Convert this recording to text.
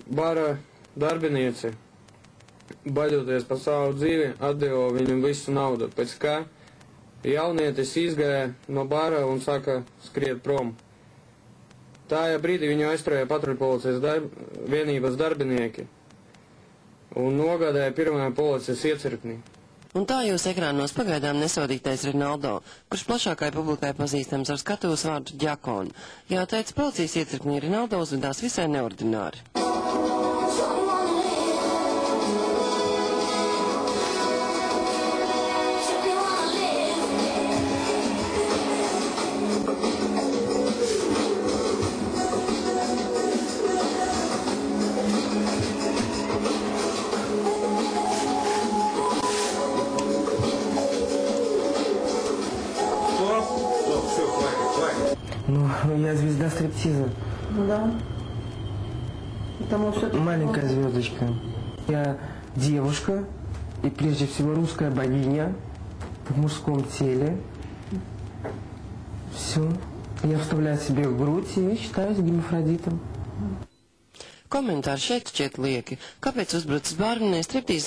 bara darbinieci, baļoties par savu dzīvi, atdeva viņam visu naudu, pēc kā jaunietis izgāja no bara un sāka skriet prom. Tajā brīdī viņu aizturēja patruļpolicijas vienības darbinieki un nogādāja pirmajā policijas iecirknī. Un tā jūs ekrānos pagaidām nesodītais Rinaldo, kurš plašākai publikai pazīstams ar skatuves vārdu Ģakoni. Jāteic, policijas iecirknī Rinaldo uzvedās visai neordināri. Ну, я звезда стриптиза. Да. Потому что Маленькая звездочка. Я девушка, и прежде всего русская богиня в мужском теле. Все. Я вставляю себе в грудь и считаюсь гермафродитом. Komentāri šeit šķiet lieki. Kāpēc uzbrucis bārmenē striptīzes